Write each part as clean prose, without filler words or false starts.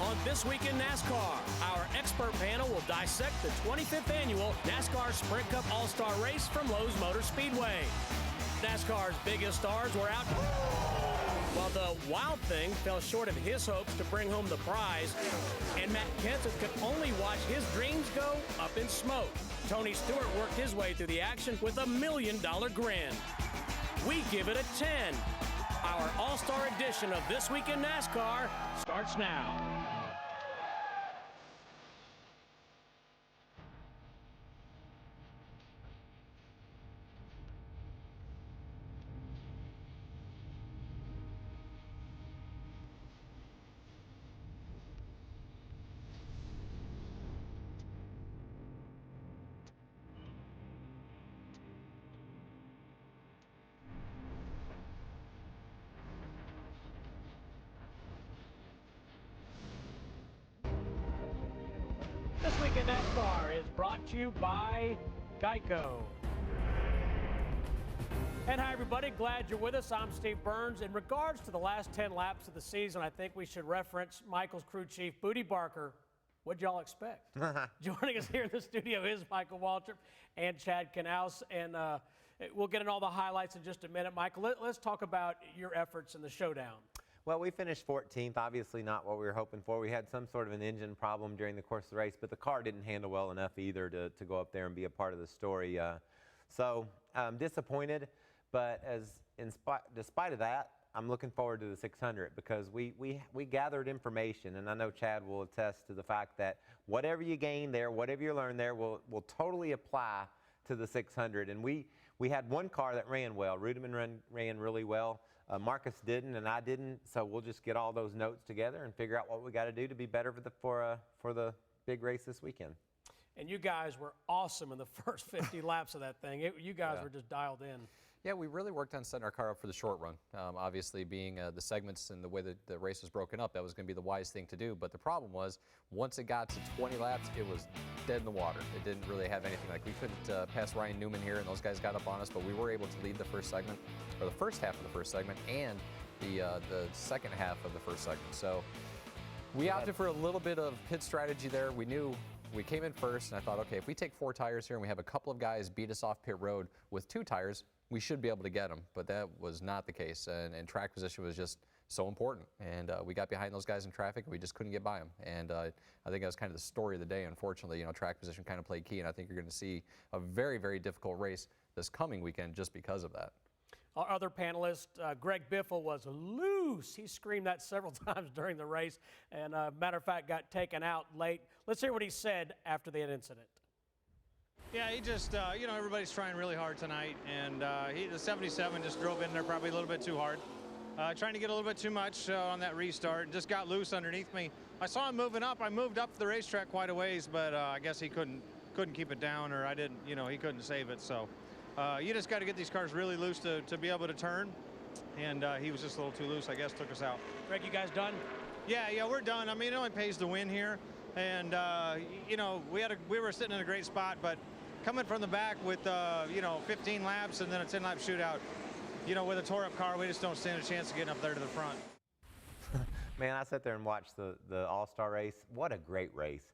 on This Week in NASCAR. Our expert panel will dissect the 25th annual NASCAR Sprint Cup All-Star race from Lowe's Motor Speedway. NASCAR's biggest stars were out, while the Wild Thing fell short of his hopes to bring home the prize, and Matt Kenseth could only watch his dreams go up in smoke. Tony Stewart worked his way through the action with $1 million grin. We give it a 10. Our All-Star edition of This Week in NASCAR starts now. This Week in NASCAR is brought to you by Geico. And hi, everybody. Glad you're with us. I'm Steve Burns. In regards to the last 10 laps of the season, I think we should reference Michael's crew chief, Booty Barker. What'd y'all expect? Joining us here in the studio is Michael Waltrip and Chad Knaus. And we'll get into all the highlights in just a minute. Michael, let's talk about your efforts in the Showdown. Well, we finished 14th, obviously not what we were hoping for. We had some sort of an engine problem during the course of the race, but the car didn't handle well enough either to go up there and be a part of the story. So I'm disappointed, but despite of that, I'm looking forward to the 600 because we gathered information, and I know Chad will attest to the fact that whatever you gain there, whatever you learn there will totally apply to the 600. And we had one car that ran well. Rudiman ran really well. Marcus didn't, and I didn't. So we'll just get all those notes together and figure out what we got to do to be better for the big race this weekend. And you guys were awesome in the first 50 laps of that thing. You guys were just dialed in. Yeah, we really worked on setting our car up for the short run. Obviously, being the segments and the way that the race was broken up, that was going to be the wise thing to do. But the problem was, once it got to 20 laps, it was dead in the water. It didn't really have anything. Like, we couldn't pass Ryan Newman here, and those guys got up on us. But we were able to lead the first segment, or the first half of the first segment, and the second half of the first segment. So we opted for a little bit of pit strategy there. We knew. We came in first, and I thought, okay, if we take 4 tires here and we have a couple of guys beat us off pit road with 2 tires, we should be able to get them. But that was not the case, and track position was just so important. And we got behind those guys in traffic, and we just couldn't get by them. And I think that was kind of the story of the day. Unfortunately, track position kind of played key, and I think you're going to see a very, very difficult race this coming weekend just because of that. Our other panelist, Greg Biffle, was loose. He screamed that several times during the race, and matter of fact, got taken out late. Let's hear what he said after the incident. Yeah, he just, everybody's trying really hard tonight, and the 77 just drove in there probably a little bit too hard. Trying to get a little bit too much on that restart, and just got loose underneath me. I saw him moving up. I moved up the racetrack quite a ways, but I guess he couldn't keep it down, or I didn't, he couldn't save it. So you just got to get these cars really loose to be able to turn, and he was just a little too loose, I guess, took us out. Greg, you guys done? Yeah, we're done. I mean, it only pays to win here, and we were sitting in a great spot, but coming from the back with 15 laps and then a 10-lap shootout, with a tore-up car, we just don't stand a chance of getting up there to the front. Man, I sat there and watched the All-Star race. What a great race.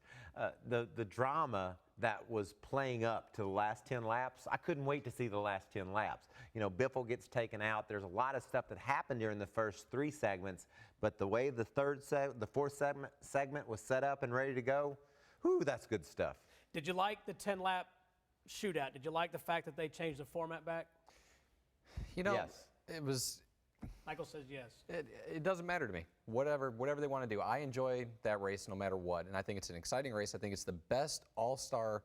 The drama that was playing up to the last 10 laps, I couldn't wait to see the last 10 laps. Biffle gets taken out. There's a lot of stuff that happened during the first 3 segments, but the way the fourth segment was set up and ready to go, whew, that's good stuff. Did you like the 10-lap shootout? Did you like the fact that they changed the format back? Yes. It was. Michael says yes. It doesn't matter to me. Whatever they want to do. I enjoy that race no matter what, and I think it's an exciting race. I think it's the best all-star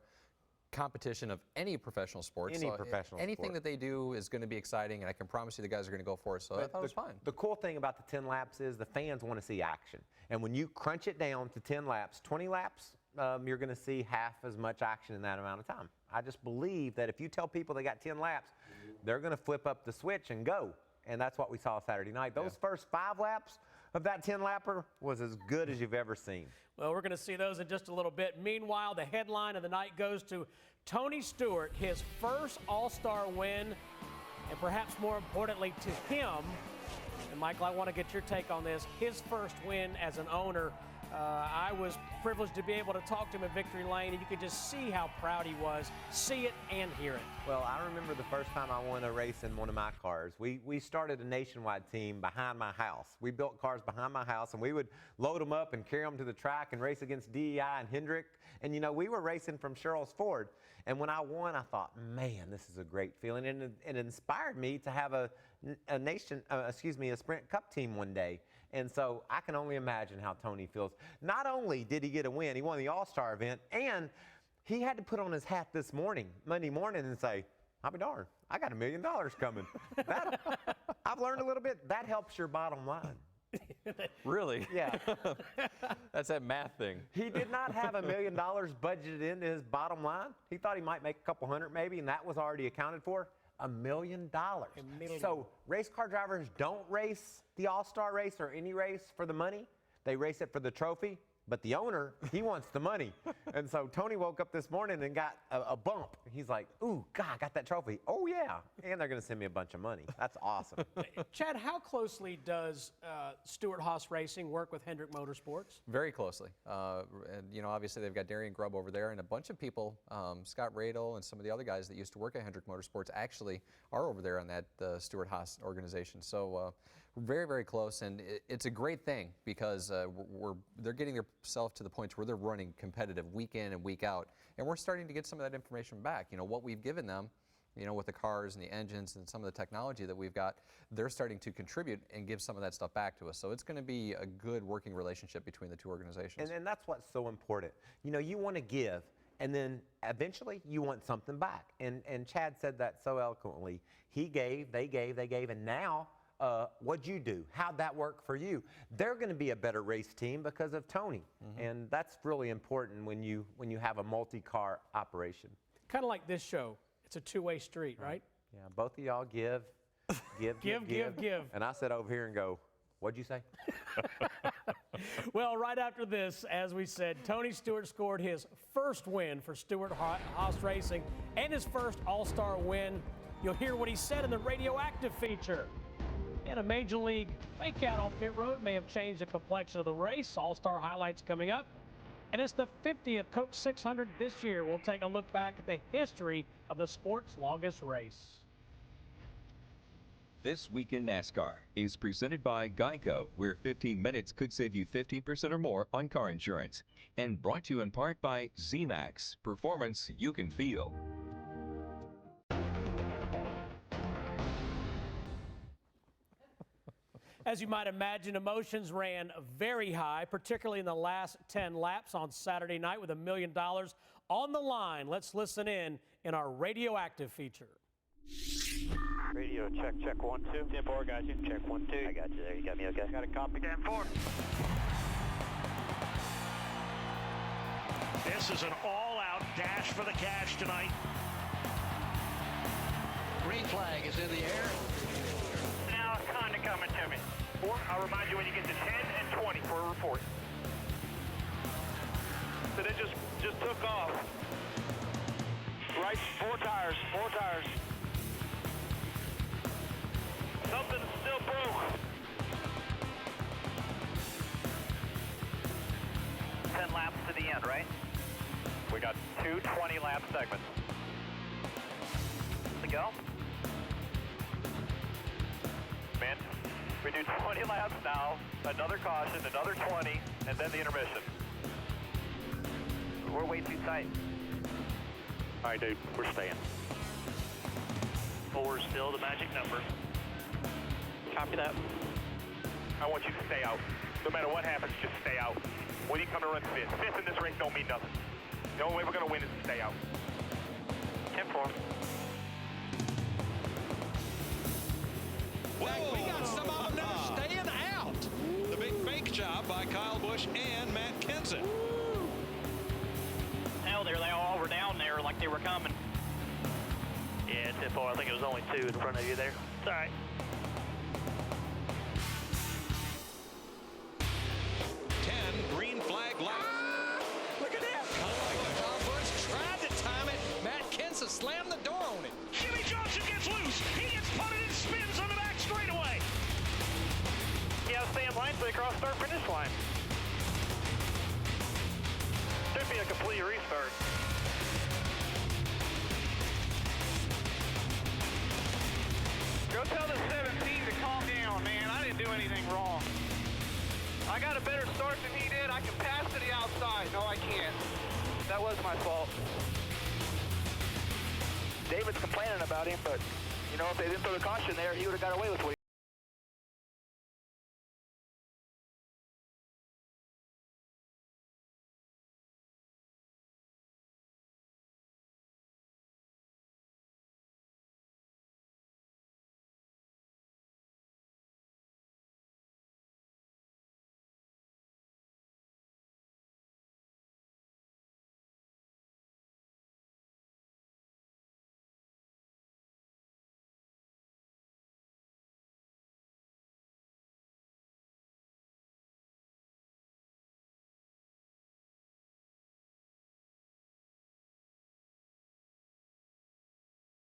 competition of any professional sport. Anything that they do is going to be exciting, and I can promise you the guys are going to go for it. So I thought it was fine. The cool thing about the 10 laps is the fans want to see action, and when you crunch it down to 10 laps, 20 laps, you're going to see half as much action in that amount of time. I just believe that if you tell people they got 10 laps, they're going to flip up the switch and go. And that's what we saw Saturday night. Those first 5 laps of that 10-lapper was as good as you've ever seen. Well, we're going to see those in just a little bit. Meanwhile, the headline of the night goes to Tony Stewart, his first All-Star win, and perhaps more importantly to him. And Michael, I want to get your take on this. His first win as an owner. I was privileged to be able to talk to him at Victory Lane, and you could just see how proud he was, see it and hear it. Well, I remember the first time I won a race in one of my cars. We started a nationwide team behind my house. We built cars behind my house, and we would load them up and carry them to the track and race against DEI and Hendrick. And, you know, we were racing from Sherrills Ford. And when I won, I thought, man, this is a great feeling. And it inspired me to have a Sprint Cup team one day. And so I can only imagine how Tony feels. Not only did he get a win, he won the All-Star event, and he had to put on his hat this morning, Monday morning, and say, I'll be darned, I got $1 million coming. I've learned a little bit. That helps your bottom line. Really? Yeah. That's that math thing. He did not have $1 million budgeted into his bottom line. He thought he might make a couple hundred maybe, and that was already accounted for. $1 million. So race car drivers don't race the All-Star race or any race for the money. They race it for the trophy. But the owner, he wants the money. And so Tony woke up this morning and got a bump. He's like, ooh, God, I got that trophy. Oh, yeah. And they're going to send me a bunch of money. That's awesome. Chad, how closely does Stewart-Haas Racing work with Hendrick Motorsports? Very closely. And, you know, obviously they've got Darian Grubb over there, and a bunch of people, Scott Radel and some of the other guys that used to work at Hendrick Motorsports actually are over there on that Stewart-Haas organization. So very, very close, and it's a great thing because they're getting themselves to the point where they're running competitive week in and week out, and we're starting to get some of that information back. You know, what we've given them, you know, with the cars and the engines and some of the technology that we've got, they're starting to contribute and give some of that stuff back to us. So it's going to be a good working relationship between the two organizations. And that's what's so important. You know, you want to give, and then eventually you want something back. And Chad said that so eloquently. He gave, they gave, and now what'd you do? How'd that work for you? They're going to be a better race team because of Tony. And that's really important when you have a multi-car operation. Kind of like this show. It's a two-way street, right? Yeah, both of y'all give. And I sit over here and go, what'd you say? Well, right after this, as we said, Tony Stewart scored his first win for Stewart-Haas Racing and his first All-Star win. You'll hear what he said in the Radioactive feature. And a Major League fake-out on pit road may have changed the complexion of the race. All-Star highlights coming up. And it's the 50th Coke 600 this year. We'll take a look back at the history of the sport's longest race. This Week in NASCAR is presented by Geico, where 15 minutes could save you 15% or more on car insurance. And brought to you in part by Z-Max, performance you can feel. As you might imagine, emotions ran very high, particularly in the last 10 laps on Saturday night with $1 million on the line. Let's listen in our Radioactive feature. Radio, check 1, 2. 10-4, got you. Check 1, 2. I got you there. You got me okay? Got a copy. 10-4. This is an all-out dash for the cash tonight. Green flag is in the air. Now Kahne coming to me. 4, I'll remind you when you get to 10 and 20 for a report. So they just took off. Right, 4 tires. Something still broke. 10 laps to the end, right? We got 2 20-lap segments. To go. Man, we do 20 laps now, another caution, another 20, and then the intermission. We're way too tight. All right, dude, we're staying. 4 is still the magic number. Copy that. I want you to stay out. No matter what happens, just stay out. When you come to run fifth. Fifth in this race don't mean nothing. The only way we're going to win is to stay out. 10-4. Whoa, we got some of them that are staying out. The big fake job by Kyle Busch and Matt Kenseth. Hell, there they all were down there like they were coming. Yeah, 10-4. I think it was only 2 in front of you there. It's all right. 10 green flag lap. Look at that. Kyle Busch tried to time it. Matt Kenseth slammed the door on it. Jimmy Johnson gets loose. He gets punted and spins on the back straightaway. Yeah, stay in line so they cross start finish line. Should be a complete restart. Go tell the 17 to calm down, man. I didn't do anything wrong. I got a better start than he did. I can pass to the outside. No, I can't. That was my fault. David's complaining about him, but, you know, if they didn't throw the caution there, he would have got away with what he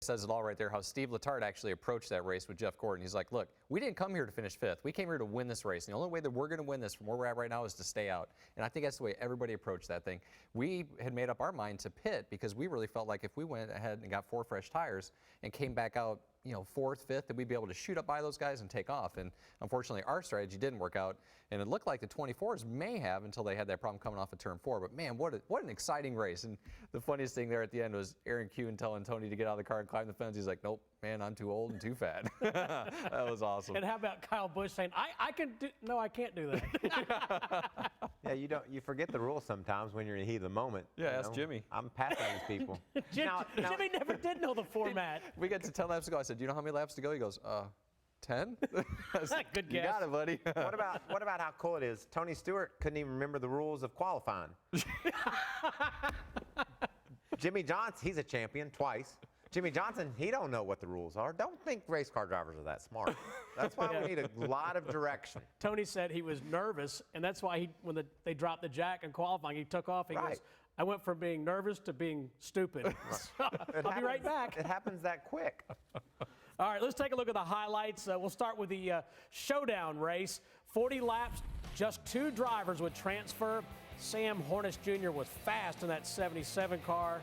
Says it all right there, how Steve Letarte actually approached that race with Jeff Gordon. He's like, look, we didn't come here to finish 5th. We came here to win this race. And the only way that we're going to win this from where we're at right now is to stay out. And I think that's the way everybody approached that thing. We had made up our mind to pit because we really felt like if we went ahead and got 4 fresh tires and came back out, you know, 4th, 5th, that we'd be able to shoot up by those guys and take off. And unfortunately, our strategy didn't work out. And it looked like the 24s may have until they had that problem coming off of turn 4. But man, what an exciting race. And the funniest thing there at the end was Aaron Kuhn telling Tony to get out of the car and climb the fence. He's like, nope, man, I'm too old and too fat. That was awesome. And how about Kyle Busch saying, I can do, no, I can't do that. Yeah, you forget the rules sometimes when you're in the heat of the moment. Yeah, you ask know? Jimmy. I'm passing these people. Jimmy never did know the format. We got to 10 laps to go. I said, do you know how many laps to go? He goes, 10? Good guess. You got it, buddy. What about how cool it is? Tony Stewart couldn't even remember the rules of qualifying. Jimmy Johnson, he's a champion twice. Jimmy Johnson, he don't know what the rules are. Don't think race car drivers are that smart. That's why we need a lot of direction. Tony said he was nervous, and that's why when they dropped the jack in qualifying, he took off. He goes, I went from being nervous to being stupid. So, I'll be right back. It happens that quick. All right, let's take a look at the highlights. We'll start with the Showdown race. 40 laps, just 2 drivers would transfer. Sam Hornish Jr. was fast in that 77 car.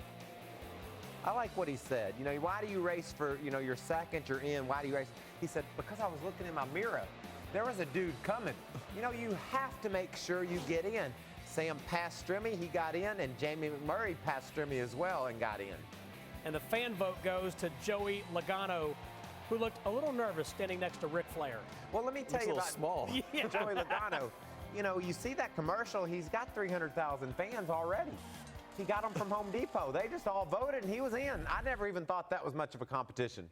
I like what he said. You know, why do you race for, you know, your second, you're in, why do you race? He said, because I was looking in my mirror. There was a dude coming. You know, you have to make sure you get in. Sam passed Strimmy, he got in, and Jamie McMurray passed Strimmy as well and got in. And the fan vote goes to Joey Logano, who looked a little nervous standing next to Ric Flair. Well, let me tell you about small. Joey Logano. You know, you see that commercial, he's got 300,000 fans already. He got them from Home Depot. They just all voted, and he was in. I never even thought that was much of a competition.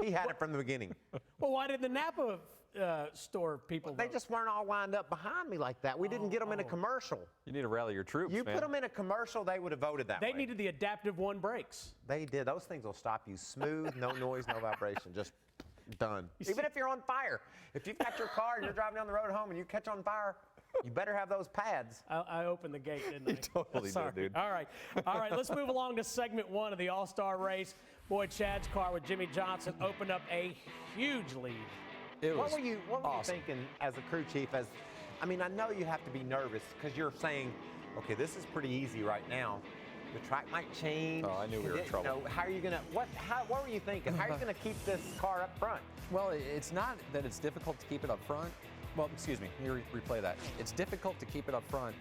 He had it from the beginning. Well, why did the Napa store people They vote? just weren't all lined up behind me like that. We didn't get them in a commercial. You need to rally your troops, You man. put them in a commercial, they would have voted that way. They needed the adaptive 1 brakes. They did. Those things will stop you smooth, no noise, no vibration, just done. Even if you're on fire. If you've got your car and you're driving down the road home and you catch on fire, you better have those pads. I opened the gate, didn't I? You totally did, dude. All right, let's move along to segment 1 of the All-Star race. Boy, Chad's car with Jimmy Johnson opened up a huge lead. What were you thinking as a crew chief? I mean, I know you have to be nervous because you're saying, okay, this is pretty easy right now. The track might change. Oh, I knew we were in trouble. You know, how are you gonna? What were you thinking? How are you gonna keep this car up front? Well, it's not that it's difficult to keep it up front. Well, excuse me, let me replay that. It's difficult to keep it up front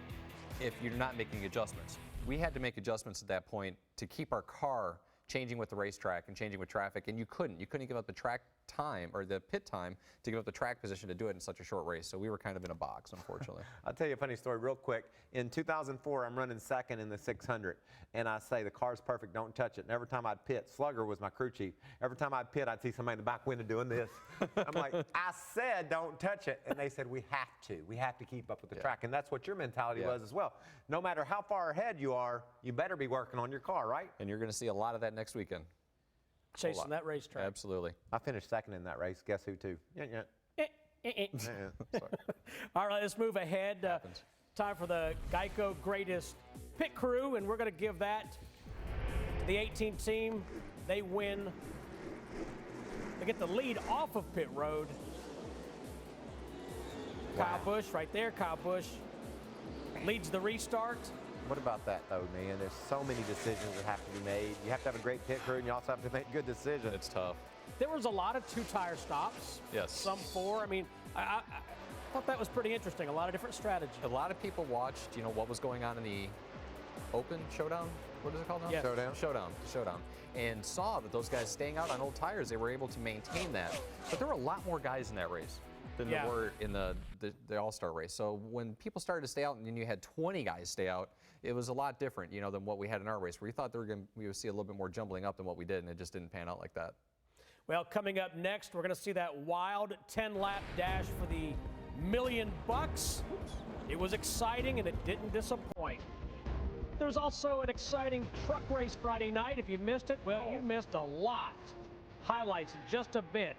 if you're not making adjustments. We had to make adjustments at that point to keep our car changing with the racetrack and changing with traffic, and you couldn't give up the track time or the pit time to give up the track position to do it in such a short race. So we were kind of in a box, unfortunately. I'll tell you a funny story real quick. In 2004, I'm running second in the 600, and I say, the car's perfect, don't touch it. And every time I'd pit, Slugger was my crew chief. Every time I'd pit, I'd see somebody in the back window doing this. I'm like, I said don't touch it. And they said, we have to. We have to keep up with the track. And that's what your mentality was as well. No matter how far ahead you are, you better be working on your car, right? And you're going to see a lot of that next weekend. Chasing that racetrack. Absolutely. I finished second in that race. Guess who, too? Sorry. All right, let's move ahead. Time for the Geico Greatest Pit Crew, and we're going to give that to the 18 team. They win. They get the lead off of pit road. Kyle Busch right there. Kyle Busch leads the restart. What about that, though, man? There's so many decisions that have to be made. You have to have a great pit crew, and you also have to make good decisions. It's tough. There was a lot of two-tire stops. Yes. Some 4. I mean, I thought that was pretty interesting. A lot of different strategies. A lot of people watched, what was going on in the Open Showdown. What is it called now? Yes. Showdown. And saw that those guys staying out on old tires, they were able to maintain that. But there were a lot more guys in that race than there were in the All-Star race. So when people started to stay out and then you had 20 guys stay out, it was a lot different, than what we had in our race, where we thought we would see a little bit more jumbling up than what we did, and it just didn't pan out like that. Well, coming up next, we're going to see that wild 10-lap dash for the $1 million. It was exciting, and it didn't disappoint. There's also an exciting truck race Friday night. If you missed it, well, you missed a lot. Highlights in just a bit.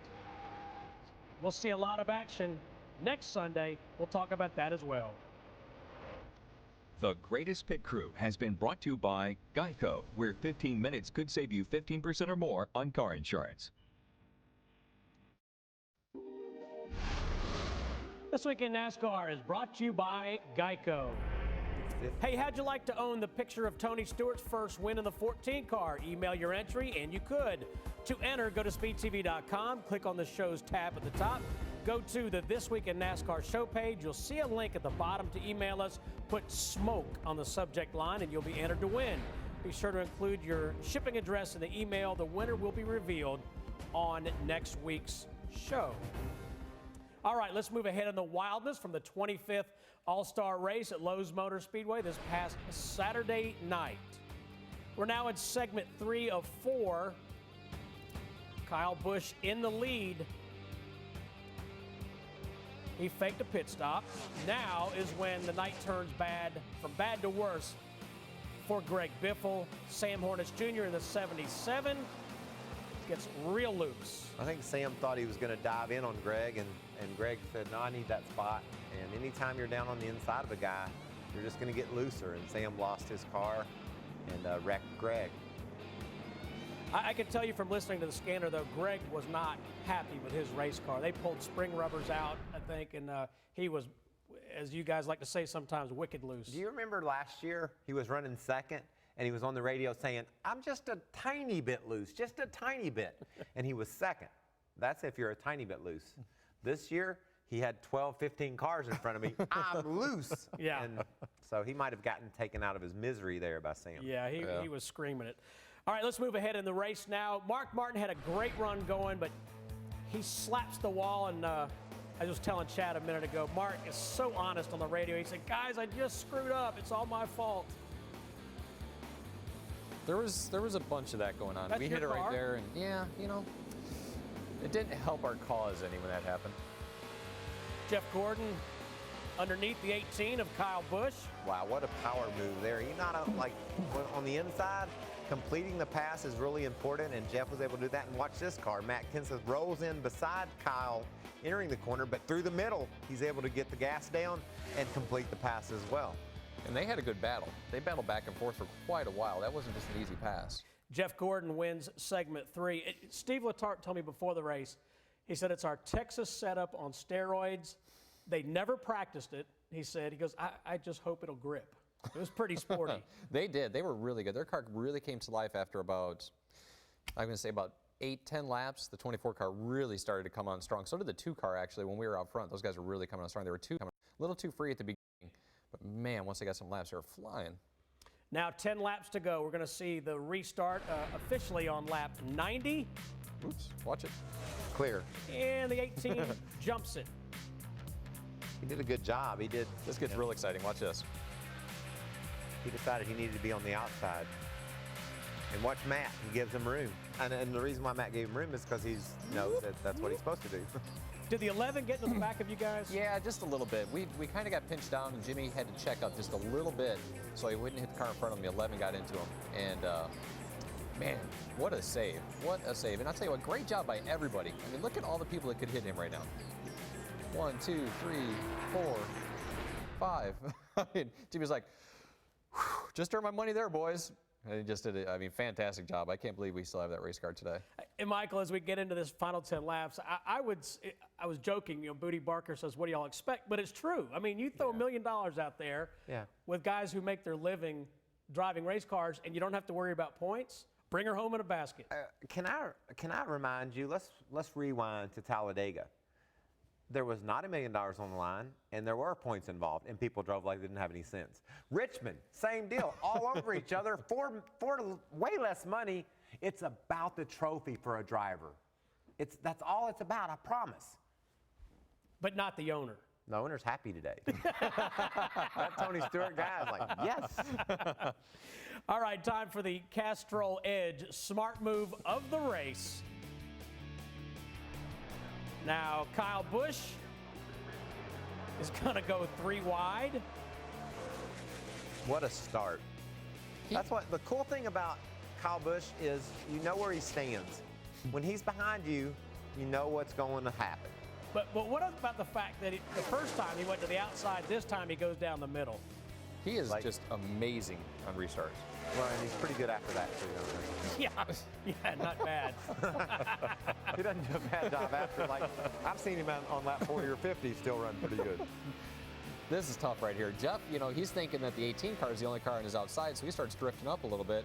We'll see a lot of action next Sunday. We'll talk about that as well. The Greatest Pit Crew has been brought to you by Geico, where 15 minutes could save you 15% or more on car insurance. This Week in NASCAR is brought to you by Geico. Hey, how'd you like to own the picture of Tony Stewart's first win in the 14 car? Email your entry, and you could. To enter, go to speedtv.com, click on the Shows tab at the top. Go to the This Week in NASCAR show page. You'll see a link at the bottom to email us. Put smoke on the subject line, and you'll be entered to win. Be sure to include your shipping address in the email. The winner will be revealed on next week's show. All right, let's move ahead in the wildness from the 25th All-Star race at Lowe's Motor Speedway this past Saturday night. We're now in segment 3 of 4. Kyle Busch in the lead. He faked a pit stop. Now is when the night turns from bad to worse for Greg Biffle. Sam Hornets Jr. in the 77 gets real loose. I think Sam thought he was going to dive in on Greg, and Greg said, no, I need that spot. And anytime you're down on the inside of a guy, you're just going to get looser. And Sam lost his car and wrecked Greg. I can tell you from listening to the scanner, though, Greg was not happy with his race car. They pulled spring rubbers out, I think, and he was, as you guys like to say sometimes, wicked loose. Do you remember last year he was running second, and he was on the radio saying, I'm just a tiny bit loose, just a tiny bit. And he was second. That's if you're a tiny bit loose. This year, he had 12, 15 cars in front of me. I'm loose. Yeah. And so he might have gotten taken out of his misery there by Sam. Yeah, he was screaming it. All right, let's move ahead in the race now. Mark Martin had a great run going, but he slaps the wall, and I was telling Chad a minute ago, Mark is so honest on the radio. He said, guys, I just screwed up. It's all my fault. There was a bunch of that going on. We hit it right there, and yeah, it didn't help our cause any when that happened. Jeff Gordon underneath the 18 of Kyle Busch. Wow, what a power move there. You're not like on the inside. Completing the pass is really important, and Jeff was able to do that. And watch this car. Matt Kenseth rolls in beside Kyle, entering the corner, but through the middle, he's able to get the gas down and complete the pass as well. And they had a good battle. They battled back and forth for quite a while. That wasn't just an easy pass. Jeff Gordon wins segment 3. Steve Letarte told me before the race, he said it's our Texas setup on steroids. They never practiced it. He goes, I just hope it'll grip. It was pretty sporty. They did. They were really good. Their car really came to life after about, I'm going to say about 8-10 laps. The 24 car really started to come on strong. So did the 2 car, actually, when we were out front. Those guys were really coming on strong. They were coming a little too free at the beginning. But, man, once they got some laps, they were flying. Now 10 laps to go. We're going to see the restart officially on lap 90. Oops, watch it. Clear. And the 18 jumps it. He did a good job. He did. This gets real exciting. Watch this. He decided he needed to be on the outside. And watch Matt. He gives him room. And the reason why Matt gave him room is because he knows that that's what he's supposed to do. Did the 11 get into the back of you guys? Yeah, just a little bit. We kind of got pinched down, and Jimmy had to check up just a little bit so he wouldn't hit the car in front of him. The 11 got into him. And, man, what a save. What a save. And I'll tell you what, great job by everybody. I mean, look at all the people that could hit him right now. 1, 2, 3, 4, 5. I mean, Jimmy's like, just earned my money there, boys. He just did, fantastic job. I can't believe we still have that race car today. And Michael, as we get into this final 10 laps, I was joking. Booty Barker says, "What do y'all expect?" But it's true. I mean, you throw $1 million out there with guys who make their living driving race cars, and you don't have to worry about points. Bring her home in a basket. Can I remind you? Let's rewind to Talladega. There was not $1 million on the line, and there were points involved, and people drove like they didn't have any sense. Richmond, same deal, all over each other for way less money. It's about the trophy for a driver. That's all it's about, I promise. But not the owner. The owner's happy today. That Tony Stewart guy is like, yes. All right, time for the Castrol Edge smart move of the race. Now, Kyle Busch is going to go 3 wide. What a start. That's what the cool thing about Kyle Busch is, you know where he stands. When he's behind you, you know what's going to happen. But what about the fact that the first time he went to the outside, this time he goes down the middle? He is just amazing on restarts. Well, and he's pretty good after that, too, don't he? Yeah, not bad. He doesn't do a bad job after. Like, I've seen him on lap 40 or 50 still run pretty good. This is tough right here. Jeff, he's thinking that the 18 car is the only car on his outside, so he starts drifting up a little bit,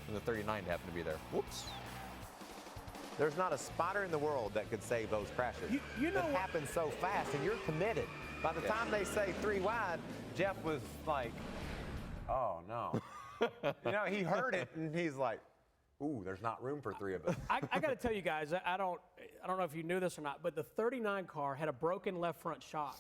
and the 39 happened to be there. Whoops. There's not a spotter in the world that could save those crashes. You know it happens so fast, and you're committed. By the time they say 3 wide, Jeff was like, oh, no. He heard it, and he's like, ooh, there's not room for 3 of us. I got to tell you guys, I don't know if you knew this or not, but the 39 car had a broken left front shock.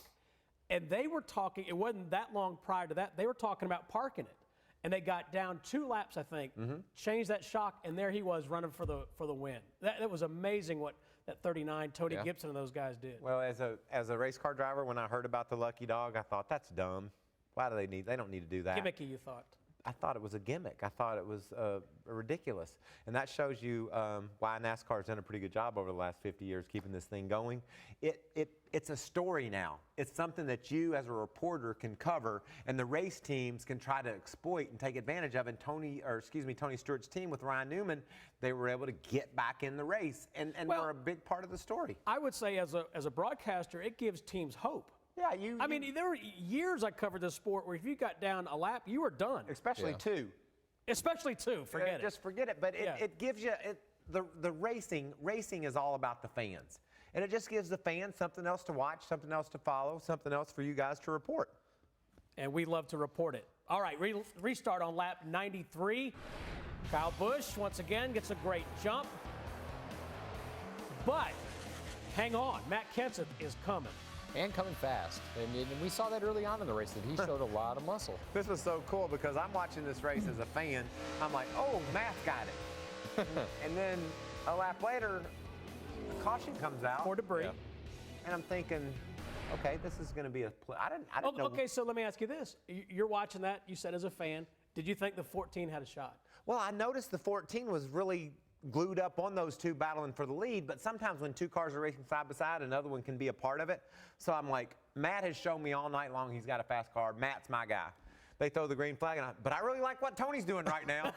And they were talking, it wasn't that long prior to that, they were talking about parking it. And they got down 2 laps, I think, changed that shock, and there he was running for the win. That was amazing what that 39, Tony Gibson and those guys did. Well, as a race car driver, when I heard about the lucky dog, I thought, that's dumb. Why do they don't need to do that. Gimmicky, you thought. I thought it was a gimmick. I thought it was ridiculous. And that shows you why NASCAR's done a pretty good job over the last 50 years keeping this thing going. It's a story now. It's something that you as a reporter can cover, and the race teams can try to exploit and take advantage of. And Tony Stewart's team with Ryan Newman, they were able to get back in the race and were a big part of the story. I would say as a broadcaster, it gives teams hope. Yeah, I mean, there were years I covered this sport where if you got down a lap, you were done. Especially 2. Especially 2, forget it. Just forget it. But it gives you, the racing is all about the fans. And it just gives the fans something else to watch, something else to follow, something else for you guys to report. And we love to report it. All right, restart on lap 93. Kyle Busch, once again, gets a great jump. But hang on, Matt Kenseth is coming. And coming fast. And we saw that early on in the race that he showed a lot of muscle. This was so cool because I'm watching this race as a fan. I'm like, oh, Matt's got it. And then a lap later, a caution comes out. For debris. And I'm thinking, okay, this is going to be a play. I didn't know. Okay, so let me ask you this. You're watching that, you said as a fan. Did you think the 14 had a shot? Well, I noticed the 14 was really glued up on those 2 battling for the lead, but sometimes when 2 cars are racing side by side, another one can be a part of it. So I'm like, Matt has shown me all night long he's got a fast car. Matt's my guy. They throw the green flag, but I really like what Tony's doing right now.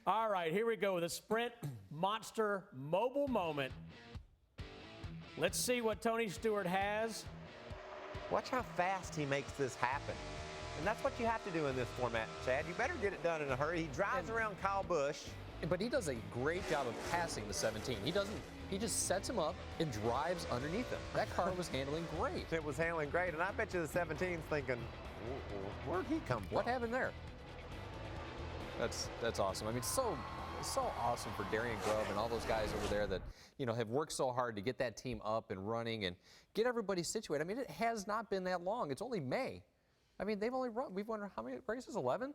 All right, here we go with a sprint monster mobile moment. Let's see what Tony Stewart has. Watch how fast he makes this happen. And that's what you have to do in this format, Chad. You better get it done in a hurry. He drives around Kyle Busch. But he does a great job of passing the 17. He just sets him up and drives underneath him. That car was handling great. It was handling great, and I bet you the 17's thinking, where'd he come from? What happened there? That's awesome. I mean, so awesome for Darian Grubb and all those guys over there that, have worked so hard to get that team up and running and get everybody situated. I mean, it has not been that long. It's only May. I mean, we've won how many races? 11?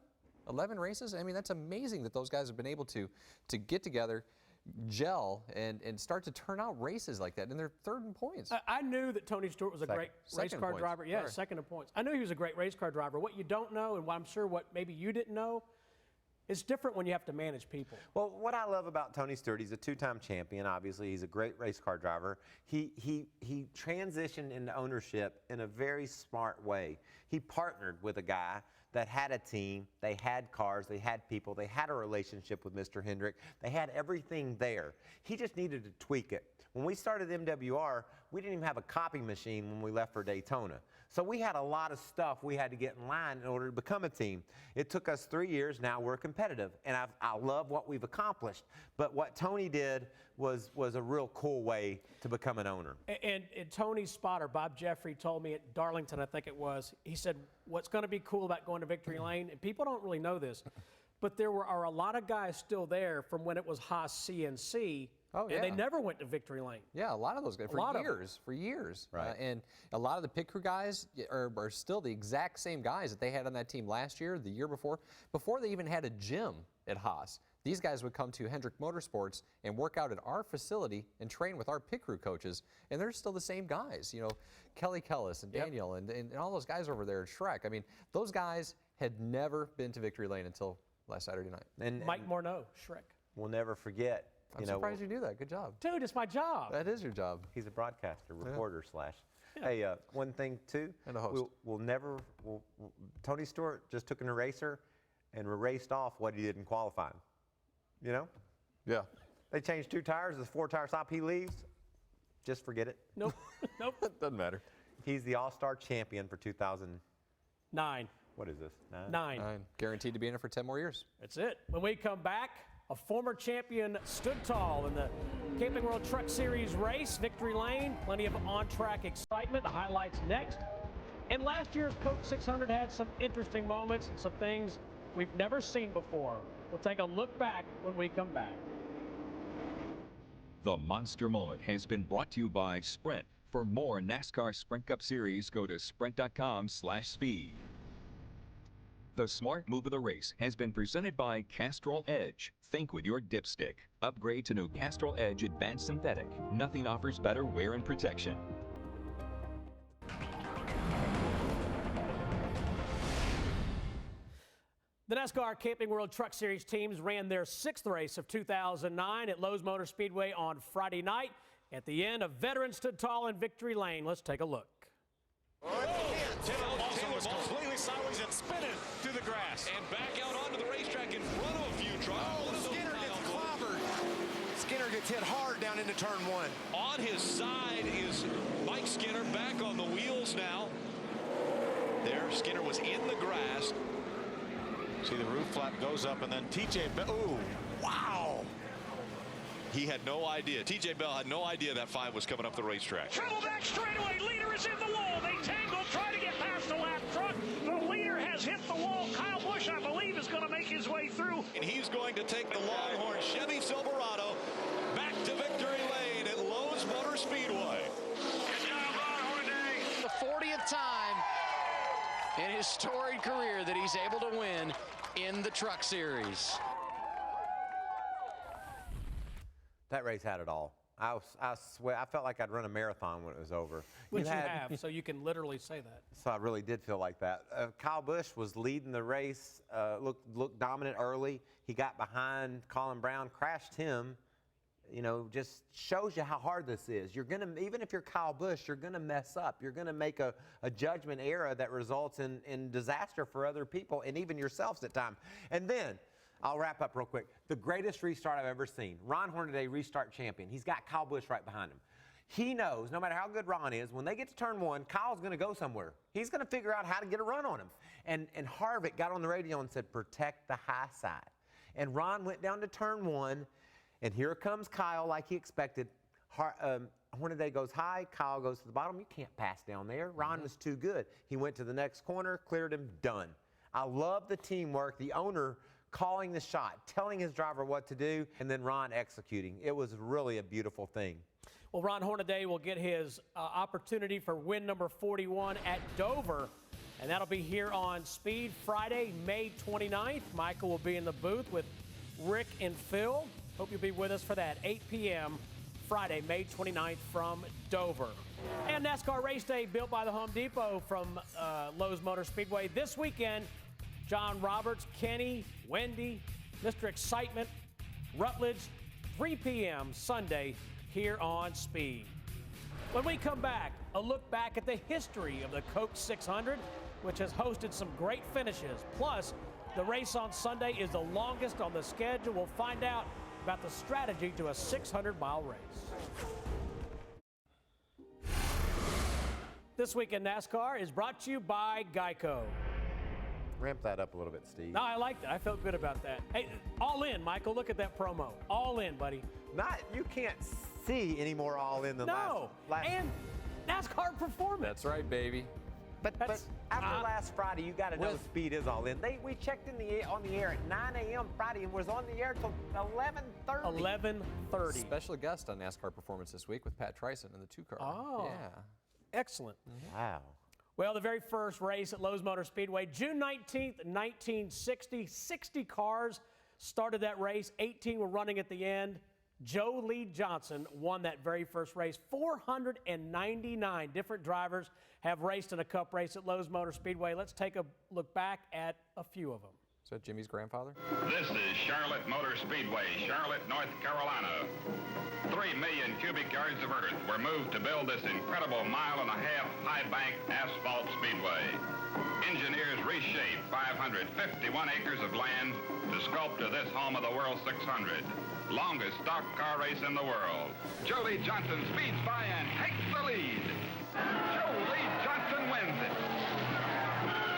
11 races? I mean, that's amazing that those guys have been able to get together, gel, and start to turn out races like that, and they're third in points. I knew that Tony Stewart was a great race car driver. Yeah, second in points. I knew he was a great race car driver. What you don't know, and what I'm sure what maybe you didn't know, it's different when you have to manage people. Well, what I love about Tony Stewart, he's a 2-time champion, obviously. He's a great race car driver. He transitioned into ownership in a very smart way. He partnered with a guy that had a team, they had cars, they had people, they had a relationship with Mr. Hendrick, they had everything there. He just needed to tweak it. When we started MWR, we didn't even have a copy machine when we left for Daytona. So we had a lot of stuff we had to get in line in order to become a team. It took us 3 years, now we're competitive, and I love what we've accomplished. But what Tony did was a real cool way to become an owner. And Tony's spotter, Bob Jeffrey, told me at Darlington, I think it was, he said, what's going to be cool about going to Victory Lane, and people don't really know this, but there are a lot of guys still there from when it was Haas CNC, and they never went to Victory Lane. Yeah, a lot of those guys for years. Right. And a lot of the pit crew guys are still the exact same guys that they had on that team last year, the year before they even had a gym at Haas. These guys would come to Hendrick Motorsports and work out at our facility and train with our pit crew coaches, and they're still the same guys. You know, Kelly Kellis and Daniel and all those guys over there at Shrek. I mean, those guys had never been to Victory Lane until last Saturday night. And Mike Morneau, Shrek. We'll never forget. I'm surprised you do that. Good job. Dude, it's my job. That is your job. He's a broadcaster, reporter slash. Hey, one thing too. And a host. Tony Stewart just took an eraser and erased off what he did in qualifying. You know? Yeah. They changed 2 tires. There's 4-tire stop. He leaves. Just forget it. Nope. Nope. Doesn't matter. He's the All-Star champion for 9. What is this? 9. Guaranteed to be in it for 10 more years. That's it. When we come back, a former champion stood tall in the Camping World Truck Series race, Victory Lane. Plenty of on-track excitement. The highlights next. And last year's Coke 600 had some interesting moments and some things we've never seen before. We'll take a look back when we come back. The Monster Moment has been brought to you by Sprint. For more NASCAR Sprint Cup Series, go to sprint.com/speed. The smart move of the race has been presented by Castrol Edge. Think with your dipstick. Upgrade to new Castrol Edge Advanced Synthetic. Nothing offers better wear and protection. The NASCAR Camping World Truck Series teams ran their 6th race of 2009 at Lowe's Motor Speedway on Friday night. At the end, a veteran stood tall in Victory Lane. Let's take a look. Taylor was completely sideways and spinning through the grass. And back out onto the racetrack in front of a few trucks. Skinner gets clobbered. Skinner gets hit hard down into turn 1. On his side is Mike Skinner, back on the wheels now. There, Skinner was in the grass. See, the roof flap goes up, and then TJ Bell. Ooh, wow. He had no idea. TJ Bell had no idea that 5 was coming up the racetrack. Trouble back straightaway. Leader is in the wall. They tangle, try to get past the lap truck. The leader has hit the wall. Kyle Busch, I believe, is going to make his way through. And he's going to take the Longhorn Chevy Silverado back to Victory Lane at Lowe's Motor Speedway. Good job, Longhorn Day. The 40th time in his storied career that he's able to win in the Truck Series. That race had it all. I swear, I felt like I'd run a marathon when it was over. Which you have, so you can literally say that. So I really did feel like that. Kyle Busch was leading the race, looked dominant early. He got behind Colin Brown, crashed him. You know, just shows you how hard this is. You're gonna, even if you're Kyle Busch, you're gonna mess up. You're gonna make a judgment error that results in disaster for other people and even yourselves at times. And then, I'll wrap up real quick. The greatest restart I've ever seen. Ron Hornaday, restart champion. He's got Kyle Busch right behind him. He knows, no matter how good Ron is, when they get to turn 1, Kyle's going to go somewhere. He's going to figure out how to get a run on him. And Harvick got on the radio and said, protect the high side. And Ron went down to turn 1, and here comes Kyle like he expected. Hornaday goes high, Kyle goes to the bottom. You can't pass down there. Ron was too good. He went to the next corner, cleared him, done. I love the teamwork, the owner calling the shot, telling his driver what to do, and then Ron executing. It was really a beautiful thing. Well, Ron Hornaday will get his opportunity for win number 41 at Dover, and that'll be here on Speed Friday, May 29th. Michael will be in the booth with Rick and Phil. Hope you'll be with us for that, 8 p.m. Friday, May 29th from Dover. And NASCAR Race Day built by the Home Depot from Lowe's Motor Speedway this weekend. John Roberts, Kenny, Wendy, Mr. Excitement, Rutledge, 3 p.m. Sunday here on Speed. When we come back, a look back at the history of the Coke 600, which has hosted some great finishes. Plus, the race on Sunday is the longest on the schedule. We'll find out about the strategy to a 600-mile race. This week in NASCAR is brought to you by Geico. Ramp that up a little bit, Steve. No, I liked it. I felt good about that. Hey, all in, Michael. Look at that promo. All in, buddy. You can't see any more all in than last. And NASCAR performance. That's right, baby. But after last Friday, you got to know speed is all in. We checked on the air at 9 a.m. Friday and was on the air till 11:30. 11:30. Special guest on NASCAR Performance this week with Pat Tryson in the 2-car. Oh, yeah, excellent. Wow. Well, the very first race at Lowe's Motor Speedway, June 19th, 1960. 60 cars started that race. 18 were running at the end. Joe Lee Johnson won that very first race. 499 different drivers have raced in a cup race at Lowe's Motor Speedway. Let's take a look back at a few of them. Is that Jimmy's grandfather? This is Charlotte Motor Speedway, Charlotte, North Carolina. 3 million cubic yards of earth were moved to build this incredible 1.5 mile high bank asphalt speedway. Engineers reshaped 551 acres of land to sculpt to this home of the World 600. Longest stock car race in the world. Joe Lee Johnson speeds by and takes the lead. Joe Lee Johnson wins it.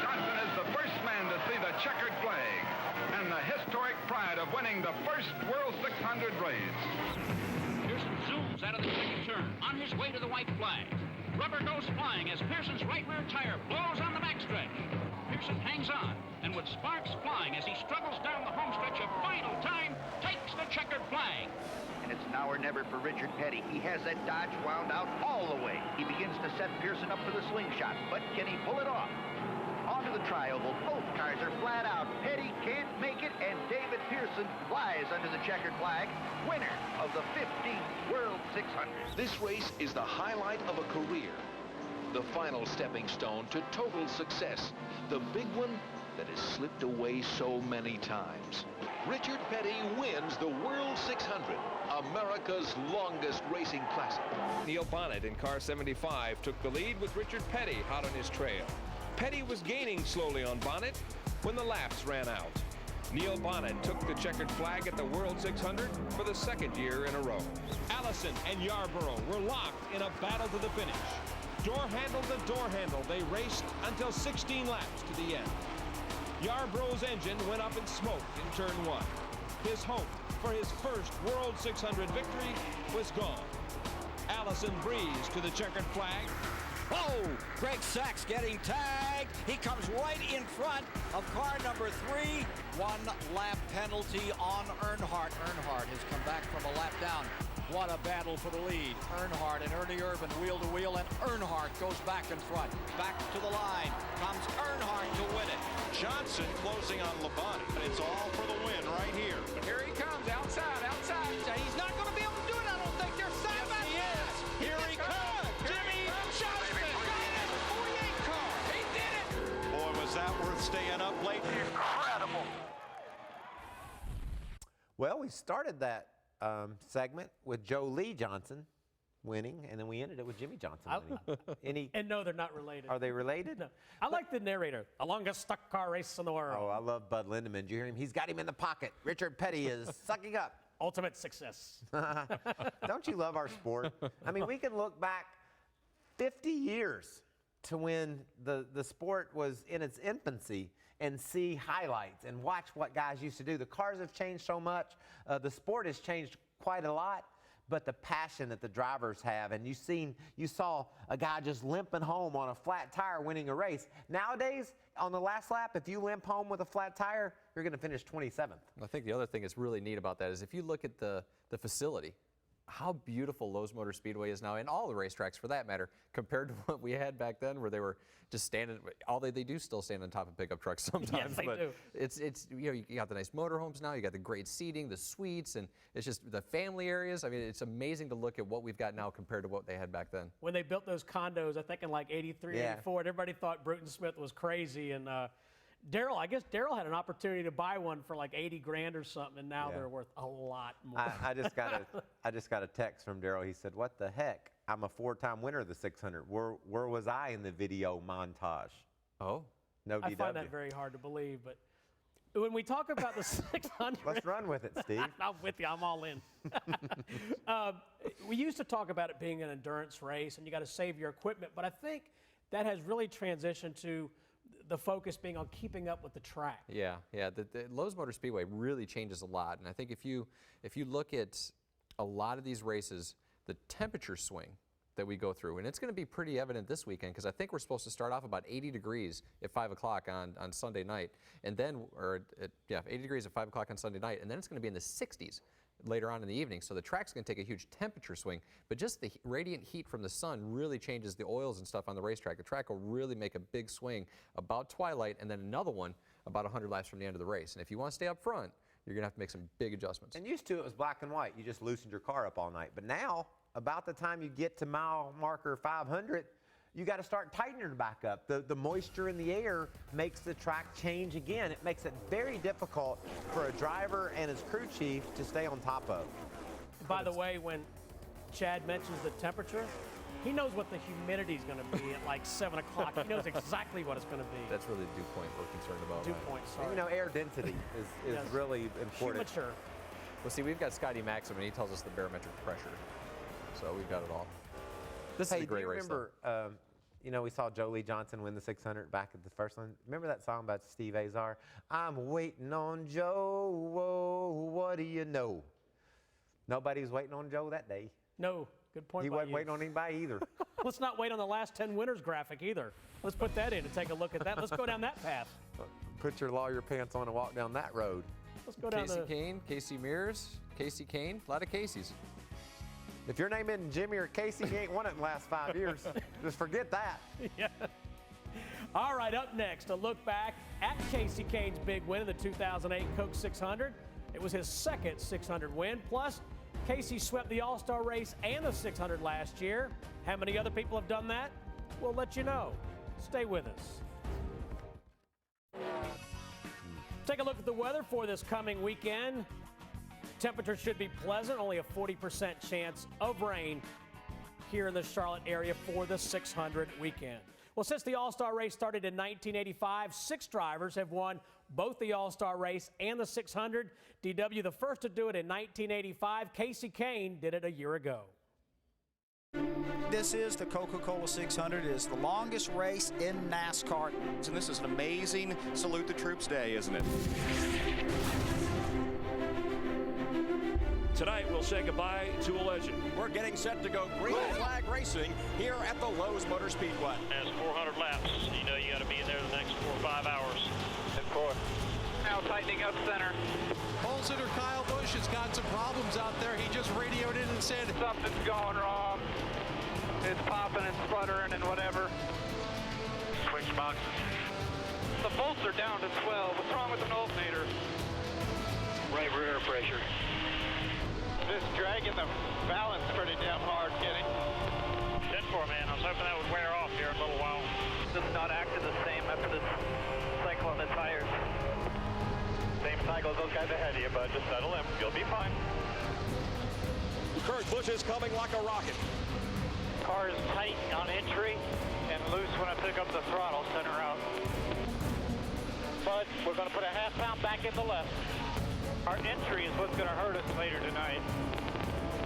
Johnson is the first man to see the checkered flag and the historic pride of winning the first World 600 race. Pearson zooms out of the second turn on his way to the white flag. Rubber goes flying as Pearson's right rear tire blows on the backstretch. Pearson hangs on, and with sparks flying as he struggles down the home stretch a final time, takes the checkered flag. And it's now or never for Richard Petty. He has that Dodge wound out all the way. He begins to set Pearson up for the slingshot, but can he pull it off? Onto the tri-oval, both cars are flat out. Petty can't make it, and David Pearson flies under the checkered flag, winner of the 15th World 600. This race is the highlight of a career. The final stepping stone to total success. The big one that has slipped away so many times. Richard Petty wins the World 600, America's longest racing classic. Neil Bonnet in car 75 took the lead with Richard Petty hot on his trail. Petty was gaining slowly on Bonnet when the laps ran out. Neil Bonnet took the checkered flag at the World 600 for the second year in a row. Allison and Yarborough were locked in a battle to the finish. Door handle to door handle, they raced until 16 laps to the end. Yarborough's engine went up in smoke in turn 1. His hope for his first World 600 victory was gone. Allison breezed to the checkered flag. Oh, Greg Sachs getting tagged. He comes right in front of car number 3. 1 lap penalty on Earnhardt. Earnhardt has come back from a lap down. What a battle for the lead. Earnhardt and Ernie Irvan wheel to wheel, and Earnhardt goes back in front. Back to the line comes Earnhardt to win it. Johnson closing on Labonte. It's all for the win right here. Here he comes, outside. He's not going to be able to do it, I don't think. They're side by side. Here he comes. Jimmy Johnson got it in the 48 car. He did it. Boy, was that worth staying up late. Incredible. Well, we started that segment with Joe Lee Johnson winning, and then we ended it with Jimmy Johnson winning. And no, they're not related. Are they related? No. I like the narrator. The longest stock car race in the world. Oh, I love Bud Lindemann. Did you hear him? He's got him in the pocket. Richard Petty is sucking up. Ultimate success. Don't you love our sport? I mean, we can look back 50 years to when the sport was in its infancy and see highlights and watch what guys used to do. The cars have changed so much. The sport has changed quite a lot, but the passion that the drivers have, and you saw a guy just limping home on a flat tire winning a race. Nowadays, on the last lap, if you limp home with a flat tire, you're going to finish 27th. I think the other thing that's really neat about that is if you look at the facility, how beautiful Lowe's Motor Speedway is now, and all the racetracks for that matter, compared to what we had back then, where they were just standing. They do still stand on top of pickup trucks sometimes. Yes, they but do. It's you got the nice motorhomes now. You got the great seating, the suites, and it's just the family areas. I mean, it's amazing to look at what we've got now compared to what they had back then. When they built those condos, I think in like 83, 84, and everybody thought Bruton Smith was crazy, and Darrell had an opportunity to buy one for like 80 grand or something, and now they're worth a lot more. I just got a text from Darrell. He said, "What the heck I'm a 4-time winner of the 600. Where was I in the video montage? Oh. No DW. I find that very hard to believe, but when we talk about the 600. Let's run with it, Steve. I'm with you. I'm all in. We used to talk about it being an endurance race and you got to save your equipment, but I think that has really transitioned to the focus being on keeping up with the track. Yeah. The Lowe's Motor Speedway really changes a lot, and I think if you look at a lot of these races, the temperature swing that we go through, and it's going to be pretty evident this weekend because I think we're supposed to start off about 80 degrees at 5 o'clock on Sunday night, and then, 80 degrees at 5 o'clock on Sunday night, and then it's going to be in the 60s later on in the evening. So the track's going to take a huge temperature swing, but just the radiant heat from the sun really changes the oils and stuff on the racetrack. The track will really make a big swing about twilight, and then another one about 100 laps from the end of the race. And if you want to stay up front, you're going to have to make some big adjustments. And used to it was black and white. You just loosened your car up all night. But now, about the time you get to mile marker 500, you got to start tightening it back up. The moisture in the air makes the track change again. It makes it very difficult for a driver and his crew chief to stay on top of. By the way, when Chad mentions the temperature, he knows what the humidity is going to be at like 7 o'clock. He knows exactly what it's going to be. That's really the dew point we're concerned about. Dew point, sorry. You know, air density is Yes. really important. Humidity. Well, see, we've got Scotty Maxim, and he tells us the barometric pressure. So we've got it all. This is a great race, remember, you know, we saw Joe Lee Johnson win the 600 back at the first one. Remember that song about Steve Azar? I'm waiting on Joe, whoa, what do you know? Nobody was waiting on Joe that day. No, good point. He by wasn't you. waiting on anybody either. Let's not wait on the last 10 winners graphic either. Let's put that in and take a look at that. Let's go down that path. Put your lawyer pants on and walk down that road. Let's go down Casey Kahne, Casey Mears, Casey Kahne, a lot of Caseys. If your name isn't Jimmy or Casey, you ain't won it in the last 5 years. Just forget that. Yeah. All right, up next, a look back at Casey Kahne's big win in the 2008 Coke 600. It was his second 600 win. Plus, Casey swept the All-Star race and the 600 last year. How many other people have done that? We'll let you know. Stay with us. Take a look at the weather for this coming weekend. Temperatures should be pleasant, only a 40% chance of rain here in the Charlotte area for the 600 weekend. Well, since the All-Star race started in 1985, 6 drivers have won both the All-Star race and the 600. DW, the first to do it in 1985. Casey Kahne did it a year ago. This is the Coca-Cola 600. It is the longest race in NASCAR. And this is an amazing Salute the Troops Day, isn't it? Tonight, we'll say goodbye to a legend. We're getting set to go green flag racing here at the Lowe's Motor Speedway. As 400 laps, you know you got to be in there the next 4 or 5 hours. Of course. Now tightening up center. Pole sitter Kyle Busch has got some problems out there. He just radioed in and said something's going wrong. It's popping and sputtering and whatever. Switch boxes. The bolts are down to 12. What's wrong with the alternator? Right rear pressure. Just dragging the balance pretty damn hard, Kenny. 10-4, man. I was hoping that would wear off here in a little while. Just not acting the same after this cycle on the tires. Same cycle as those guys ahead of you, bud. Just settle in. You'll be fine. Kurt Busch is coming like a rocket. Car is tight on entry and loose when I pick up the throttle center out. But we're going to put a half pound back in the left. Our entry is what's going to hurt us later tonight.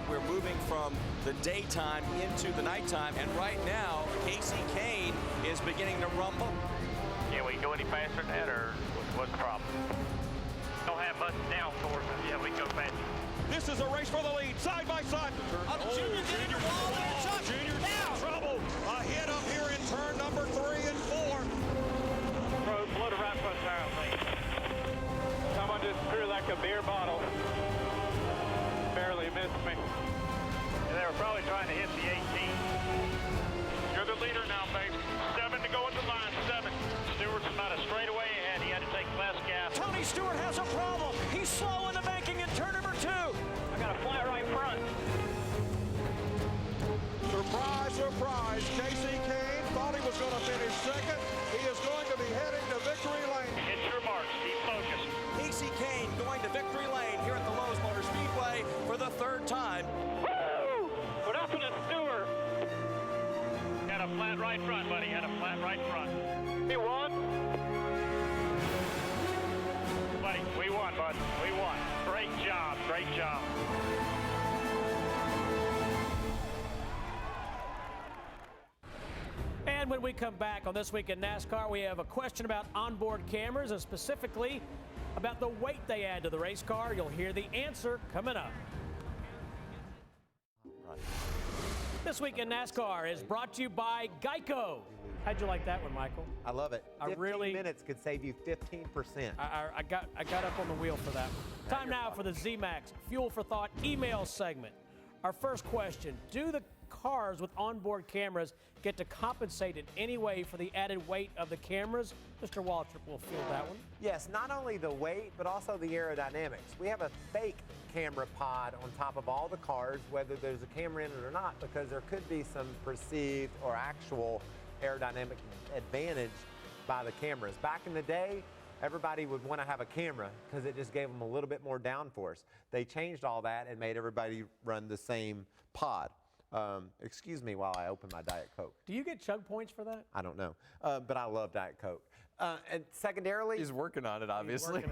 We're moving from the daytime into the nighttime, and right now, Casey Kahne is beginning to rumble. Can we go any faster than that, or what's the problem? Don't have much downforce. Yeah, we can go faster. This is a race for the lead, side by side. Junior's in the wall, they're in touch. Junior's in trouble. A hit up here in turn number 3 and 4. Blow the right front tire, please. Someone just threw like a beer bottle. Barely missed me. And they were probably trying to hit the 18. You're the leader now, babe. 7 to go at the line. 7. Stewart's about a straightaway ahead. He had to take less gas. Tony Stewart has a problem. He's slow in the banking in turn number 2. I got a flat right front. Surprise, surprise. Casey Kahne thought he was going to finish second. He is going to be heading to victory lane. Hit your marks. Keep focused. Casey Kahne going to victory lane here at the Lowe's Motor Speedway for the 3rd time. Woo! What happened to Stewart? had a flat right front, buddy. Had a flat right front. He won. Buddy, we won, bud. We won. Great job. Great job. And when we come back on This Week in NASCAR, we have a question about onboard cameras and specifically about the weight they add to the race car. You'll hear the answer coming up. This Week in NASCAR is brought to you by Geico. How'd you like that one, Michael? I love it. 15 minutes could save you 15%. I got up on the wheel for that one. Time now for the Z-Max Fuel for Thought email segment. Our first question, do the cars with onboard cameras get to compensate in any way for the added weight of the cameras? Mr. Waltrip will field that one. Yes, not only the weight, but also the aerodynamics. We have a fake camera pod on top of all the cars, whether there's a camera in it or not, because there could be some perceived or actual aerodynamic advantage by the cameras. Back in the day, everybody would want to have a camera because it just gave them a little bit more downforce. They changed all that and made everybody run the same pod. Excuse me while I open my Diet Coke. Do you get chug points for that? I don't know, but I love Diet Coke. And secondarily... He's working on it, obviously.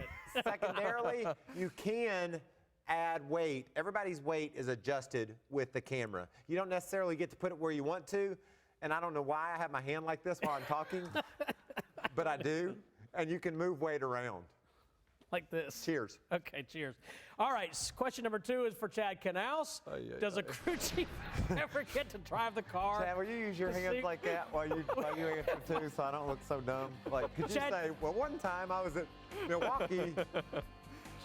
Secondarily, you can add weight. Everybody's weight is adjusted with the camera. You don't necessarily get to put it where you want to, and I don't know why I have my hand like this while I'm talking, but I do, and you can move weight around. Like this. Cheers. Okay, cheers. All right, question number 2 is for Chad Canals. Does a crew chief ever get to drive the car? Chad, will you use your hands like that while you answer too, so I don't look so dumb? Like, could you say, well, one time I was at Milwaukee.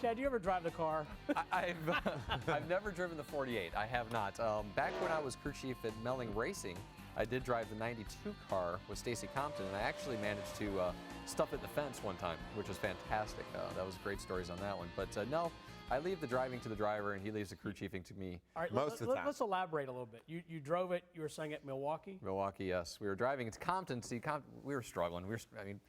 Chad, do you ever drive the car? I've never driven the 48. I have not. Back when I was crew chief at Melling Racing, I did drive the 92 car with Stacy Compton, and I actually managed to stuff it in the fence one time, which was fantastic. That was great stories on that one. But no, I leave the driving to the driver, and he leaves the crew chiefing to me. All right, most of the time. Let's elaborate a little bit. You drove it, you were saying at Milwaukee? Milwaukee, yes. We were driving to Compton. See, we were struggling. I mean,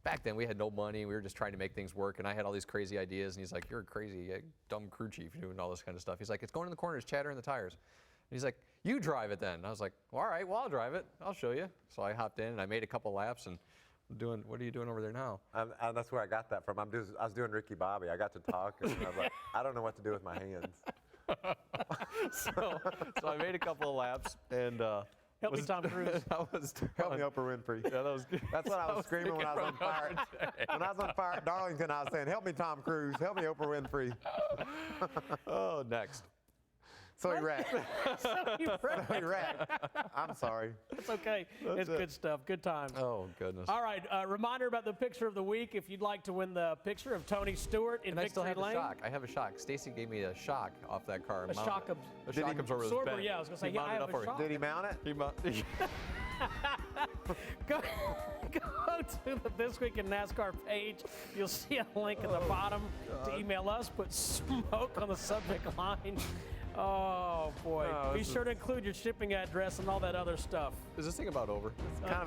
back then we had no money. We were just trying to make things work, and I had all these crazy ideas, and he's like, you're a crazy, dumb crew chief doing all this kind of stuff. He's like, it's going in the corners, chattering the tires. And he's like, you drive it then. And I was like, well, all right, well, I'll drive it. I'll show you. So I hopped in, and I made a couple laps, and what are you doing over there now? That's where I got that from. I was doing Ricky Bobby. I got to talk, and I was like, I don't know what to do with my hands. so I made a couple of laps, and help me, Tom Cruise. Help me, Oprah Winfrey. Yeah, that was good. That's what I was screaming when I was on fire. When I was on fire at Darlington, I was saying, help me, Tom Cruise. Help me, Oprah Winfrey. Oh, next. So he wrecked. So he wrecked. I'm sorry. It's okay. It's good stuff. Good times. Oh, goodness. All right. Reminder about the picture of the week. If you'd like to win the picture of Tony Stewart in Victory Lane. I still have a shock. I have a shock. Stacy gave me a shock off that car. A shock absorber was bent. Yeah, I was going to say, I have a shock. Did he mount it? He mounted Go to the This Week in NASCAR page. You'll see a link at the bottom to email us. Put smoke on the subject line. Oh, boy. Be sure to include your shipping address and all that other stuff. Is this thing about over?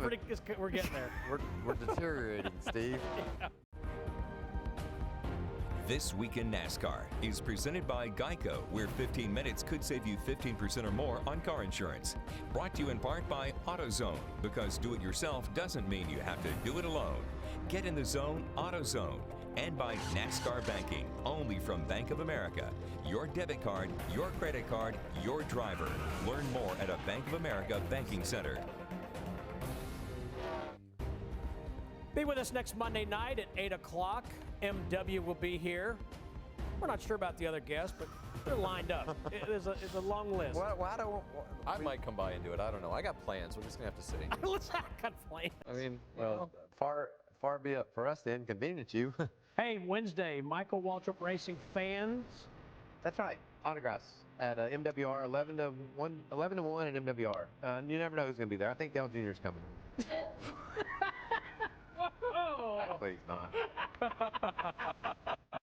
We're getting there. We're deteriorating, Steve. Yeah. This Week in NASCAR is presented by Geico, where 15 minutes could save you 15% or more on car insurance. Brought to you in part by AutoZone, because do-it-yourself doesn't mean you have to do it alone. Get in the zone, AutoZone. And by NASCAR Banking, only from Bank of America. Your debit card, your credit card, your driver. Learn more at a Bank of America banking center. Be with us next Monday night at 8 o'clock. MW will be here. We're not sure about the other guests, but they're lined up. It's a long list. I might come by and do it. I don't know. I got plans. We're just going to have to see. Let's got plans. I mean, well, far be it for us to inconvenience you. Hey, Wednesday, Michael Waltrip Racing fans. That's right. Autographs at MWR 11 to 1 and MWR. You never know who's going to be there. I think Dale Jr.'s coming. Whoa. Please not.